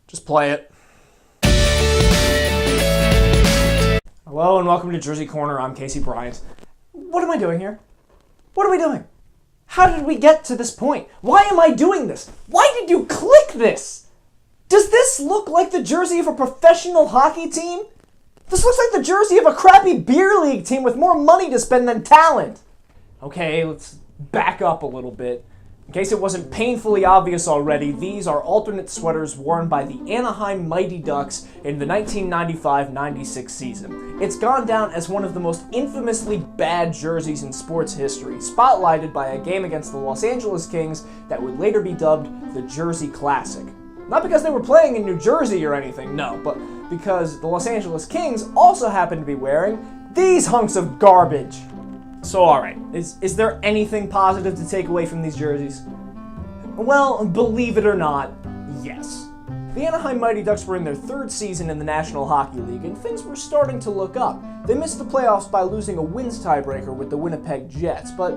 Just play it. Hello and welcome to Jersey Corner. I'm Casey Bryant. What am I doing here? What are we doing? How did we get to this point? Why am I doing this? Why did you click this? Does this look like the jersey of a professional hockey team? This looks like the jersey of a crappy beer league team with more money to spend than talent. Okay, let's back up a little bit. In case it wasn't painfully obvious already, these are alternate sweaters worn by the Anaheim Mighty Ducks in the 1995-96 season. It's gone down as one of the most infamously bad jerseys in sports history, spotlighted by a game against the Los Angeles Kings that would later be dubbed the Jersey Classic. Not because they were playing in New Jersey or anything, no, but because the Los Angeles Kings also happened to be wearing these hunks of garbage. So alright, is there anything positive to take away from these jerseys? Well, believe it or not, yes. The Anaheim Mighty Ducks were in their third season in the National Hockey League, and things were starting to look up. They missed the playoffs by losing a wins tiebreaker with the Winnipeg Jets, but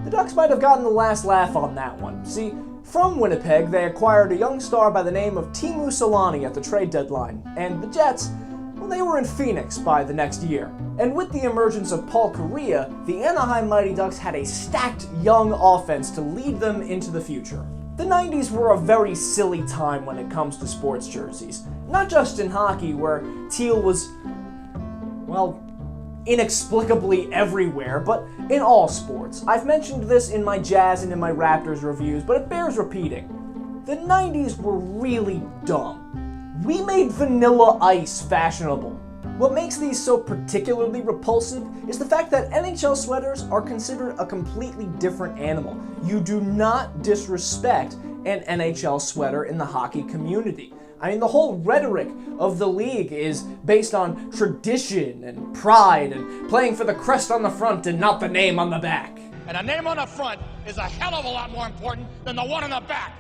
the Ducks might have gotten the last laugh on that one. See, from Winnipeg, they acquired a young star by the name of Teemu Selanne at the trade deadline, and the Jets, well, they were in Phoenix by the next year. And with the emergence of Paul Kariya, the Anaheim Mighty Ducks had a stacked young offense to lead them into the future. The 90s were a very silly time when it comes to sports jerseys. Not just in hockey, where teal was, well, inexplicably everywhere, but in all sports. I've mentioned this in my Jazz and in my Raptors reviews, but it bears repeating. The 90s were really dumb. We made Vanilla Ice fashionable. What makes these so particularly repulsive is the fact that NHL sweaters are considered a completely different animal. You do not disrespect an NHL sweater in the hockey community. I mean, the whole rhetoric of the league is based on tradition and pride and playing for the crest on the front and not the name on the back. And a name on the front is a hell of a lot more important than the one on the back.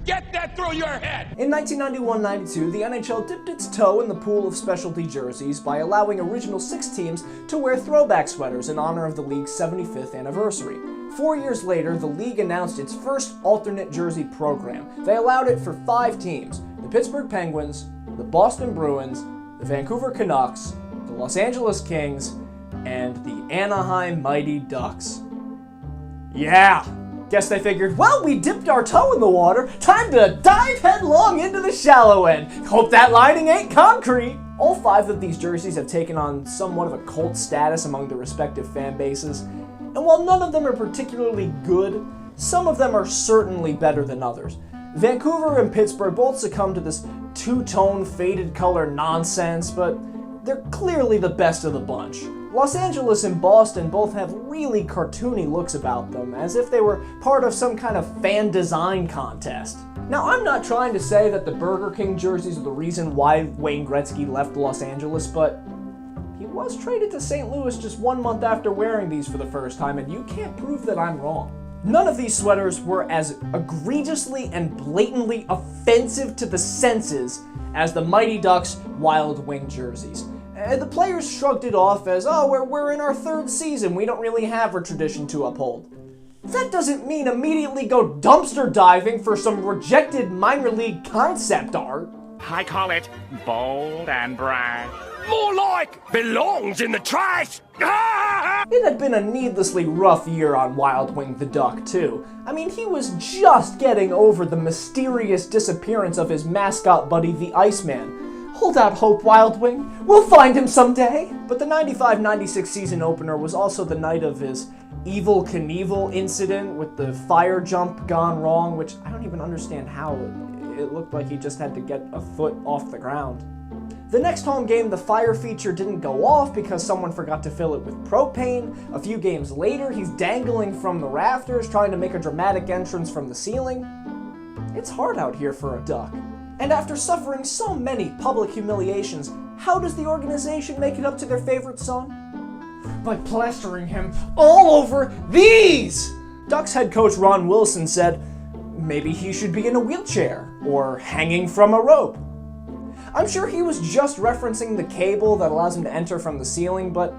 Get that through your head! In 1991-92, the NHL dipped its toe in the pool of specialty jerseys by allowing original 6 teams to wear throwback sweaters in honor of the league's 75th anniversary. 4 years later, the league announced its first alternate jersey program. They allowed it for 5 teams: the Pittsburgh Penguins, the Boston Bruins, the Vancouver Canucks, the Los Angeles Kings, and the Anaheim Mighty Ducks. Yeah! Guess they figured, well, we dipped our toe in the water, time to dive headlong into the shallow end. Hope that lining ain't concrete. All 5 of these jerseys have taken on somewhat of a cult status among their respective fan bases, and while none of them are particularly good, some of them are certainly better than others. Vancouver and Pittsburgh both succumb to this two-tone faded color nonsense, but they're clearly the best of the bunch. Los Angeles and Boston both have really cartoony looks about them, as if they were part of some kind of fan design contest. Now, I'm not trying to say that the Burger King jerseys are the reason why Wayne Gretzky left Los Angeles, but he was traded to St. Louis just 1 month after wearing these for the first time, and you can't prove that I'm wrong. None of these sweaters were as egregiously and blatantly offensive to the senses as the Mighty Ducks Wild Wing jerseys. The players shrugged it off as, oh, we're in our 3rd season, we don't really have a tradition to uphold. That doesn't mean immediately go dumpster diving for some rejected minor league concept art. I call it bold and brash. More like belongs in the trash. It had been a needlessly rough year on Wild Wing the Duck, too. I mean, he was just getting over the mysterious disappearance of his mascot buddy, the Iceman. Hold out hope, Wild Wing. We'll find him someday. But the 95-96 season opener was also the night of his Evel Knievel incident with the fire jump gone wrong, which I don't even understand how. It looked like he just had to get a foot off the ground. The next home game, the fire feature didn't go off because someone forgot to fill it with propane. A few games later, he's dangling from the rafters, trying to make a dramatic entrance from the ceiling. It's hard out here for a Duck. And after suffering so many public humiliations, how does the organization make it up to their favorite son? By plastering him all over these! Ducks head coach Ron Wilson said, maybe he should be in a wheelchair, or hanging from a rope. I'm sure he was just referencing the cable that allows him to enter from the ceiling, but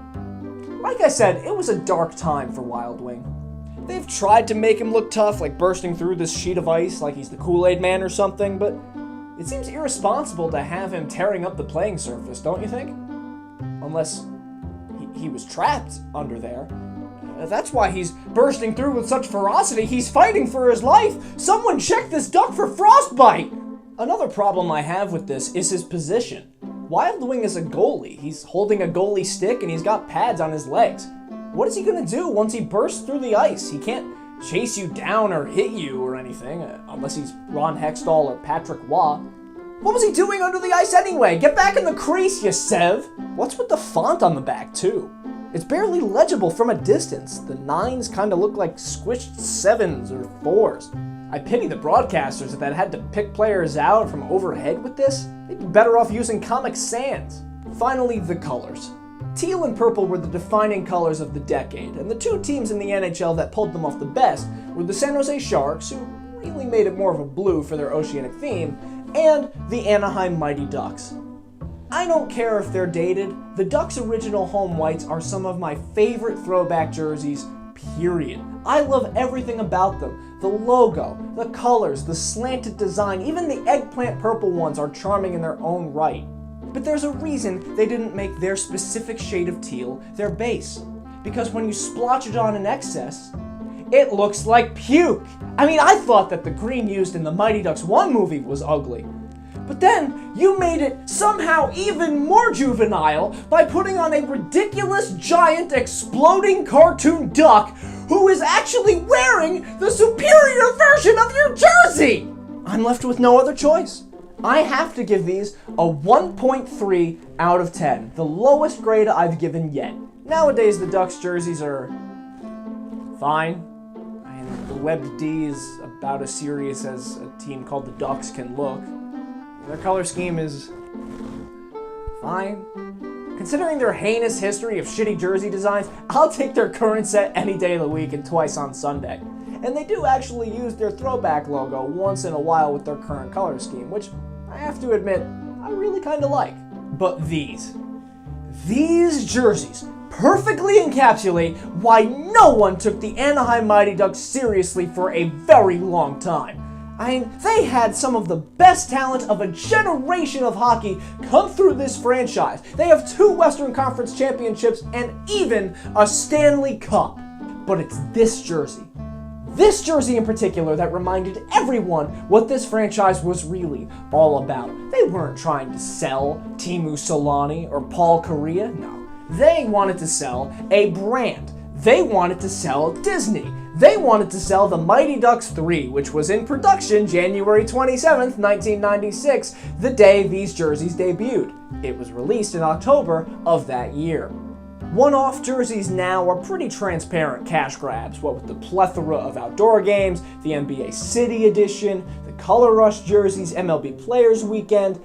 like I said, it was a dark time for Wild Wing. They've tried to make him look tough, like bursting through this sheet of ice like he's the Kool-Aid Man or something, but It seems irresponsible to have him tearing up the playing surface, don't you think? Unless he was trapped under there. That's why he's bursting through with such ferocity. He's fighting for his life. Someone check this duck for frostbite. Another problem I have with this is his position. Wild Wing is a goalie. He's holding a goalie stick and he's got pads on his legs. What is he gonna do once he bursts through the ice? He can't chase you down or hit you or anything, unless he's Ron Hextall or Patrick Waugh. What was he doing under the ice anyway? Get back in the crease, you Sev! What's with the font on the back, too? It's barely legible from a distance. The 9s kind of look like squished 7s or 4s. I pity the broadcasters that had to pick players out from overhead with this. They'd be better off using Comic Sans. Finally, the colors. Teal and purple were the defining colors of the decade, and the two teams in the NHL that pulled them off the best were the San Jose Sharks, who really made it more of a blue for their oceanic theme, and the Anaheim Mighty Ducks. I don't care if they're dated, the Ducks' original home whites are some of my favorite throwback jerseys, period. I love everything about them. The logo, the colors, the slanted design, even the eggplant purple ones are charming in their own right. But there's a reason they didn't make their specific shade of teal their base. Because when you splotch it on in excess, it looks like puke. I mean, I thought that the green used in the Mighty Ducks 1 movie was ugly. But then, you made it somehow even more juvenile by putting on a ridiculous, giant, exploding cartoon duck who is actually wearing the superior version of your jersey! I'm left with no other choice. I have to give these a 1.3 out of 10, the lowest grade I've given yet. Nowadays, the Ducks jerseys are fine. The Web D is about as serious as a team called the Ducks can look. Their color scheme is fine. Considering their heinous history of shitty jersey designs, I'll take their current set any day of the week and twice on Sunday. And they do actually use their throwback logo once in a while with their current color scheme, which I have to admit, I really kind of like. But these jerseys perfectly encapsulate why no one took the Anaheim Mighty Ducks seriously for a very long time. I mean, they had some of the best talent of a generation of hockey come through this franchise. They have 2 Western Conference championships and even a Stanley Cup. But it's this jersey in particular that reminded everyone what this franchise was really all about. They weren't trying to sell Teemu Selanne or Paul Kariya, no. They wanted to sell a brand. They wanted to sell Disney. They wanted to sell the Mighty Ducks 3, which was in production January 27th, 1996, the day these jerseys debuted. It was released in October of that year. One-off jerseys now are pretty transparent cash grabs, what with the plethora of outdoor games, the NBA City Edition, the Color Rush jerseys, MLB Players Weekend,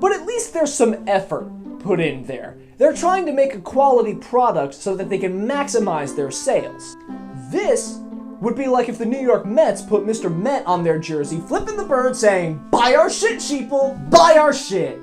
but at least there's some effort put in there. They're trying to make a quality product so that they can maximize their sales. This would be like if the New York Mets put Mr. Met on their jersey, flipping the bird saying, "Buy our shit, sheeple, buy our shit."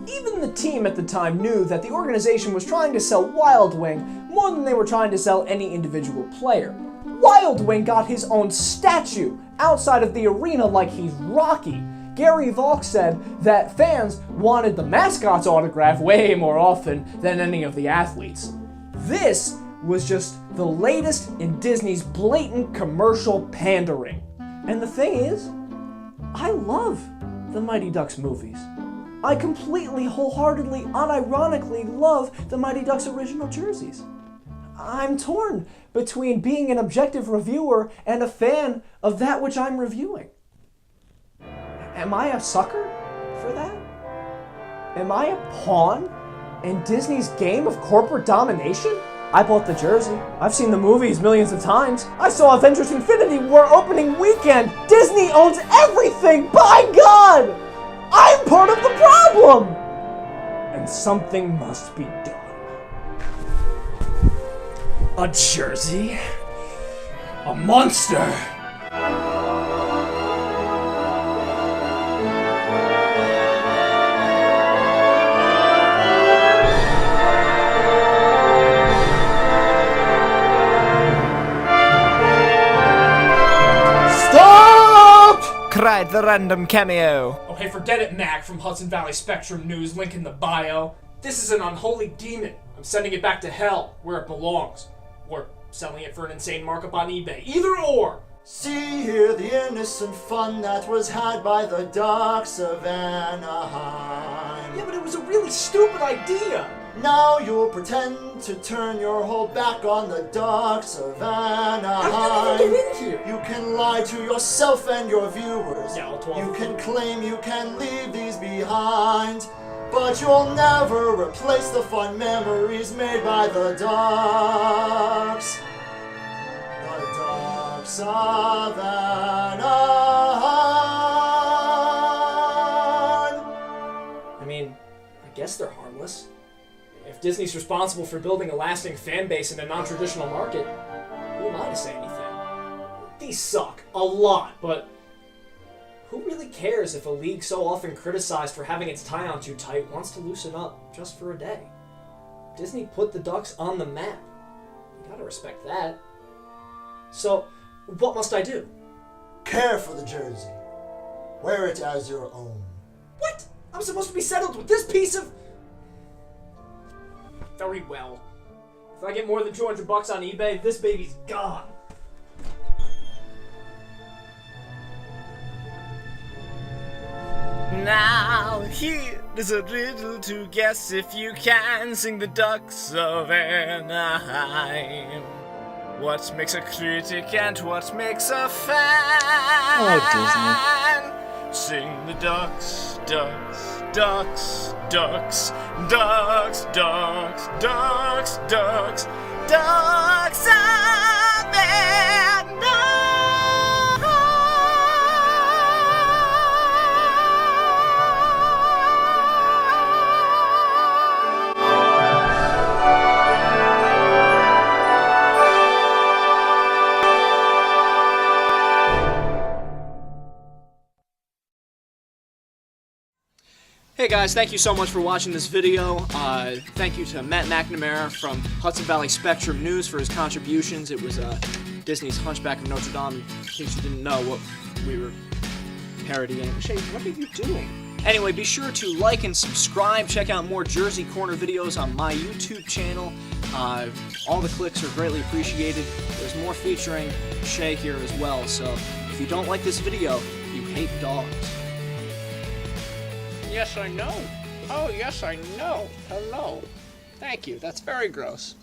Even the team at the time knew that the organization was trying to sell Wild Wing more than they were trying to sell any individual player. Wild Wing got his own statue outside of the arena like he's Rocky. Gary Valk said that fans wanted the mascot's autograph way more often than any of the athletes. This was just the latest in Disney's blatant commercial pandering. And the thing is, I love the Mighty Ducks movies. I completely, wholeheartedly, unironically love the Mighty Ducks original jerseys. I'm torn between being an objective reviewer and a fan of that which I'm reviewing. Am I a sucker for that? Am I a pawn in Disney's game of corporate domination? I bought the jersey. I've seen the movies millions of times. I saw Avengers Infinity War opening weekend. Disney owns everything, by God! I'm part of the problem! And something must be done. A jersey? A monster? Cried with the random cameo. Oh, hey, forget it, Mac from Hudson Valley Spectrum News, link in the bio. This is an unholy demon. I'm sending it back to hell, where it belongs. Or selling it for an insane markup on eBay. Either or! See here the innocent fun that was had by the Ducks of Anaheim. Yeah, but it was a really stupid idea! Now you'll pretend to turn your whole back on the Ducks of Anaheim. How did I get in here? You can lie to yourself and your viewers. Yeah, I'll You can claim you can leave these behind, but you'll never replace the fun memories made by the Ducks. The Ducks of Anaheim. I mean, I guess they're harmless. If Disney's responsible for building a lasting fan base in a non-traditional market, who am I to say anything? These suck. A lot, but who really cares if a league so often criticized for having its tie on too tight wants to loosen up just for a day? Disney put the Ducks on the map. You gotta respect that. So, what must I do? Care for the jersey. Wear it as your own. What? I'm supposed to be settled with this piece of... Very well. If I get more than $200 on eBay, this baby's gone. Now here is a riddle to guess if you can sing the Ducks of Anaheim. What makes a critic and what makes a fan? Oh, Disney. Sing the ducks, ducks, ducks, ducks, ducks, ducks, ducks, ducks, ducks of Hey guys, thank you so much for watching this video. Thank you to Matt McNamara from Hudson Valley Spectrum News for his contributions. It was Disney's Hunchback of Notre Dame, in case you didn't know what we were parodying. Shay, what are you doing? Anyway, be sure to like and subscribe. Check out more Jersey Corner videos on my YouTube channel. All the clicks are greatly appreciated. There's more featuring Shay here as well, so if you don't like this video, you hate dogs. Yes, I know. Oh, yes, I know. Hello. Thank you. That's very gross.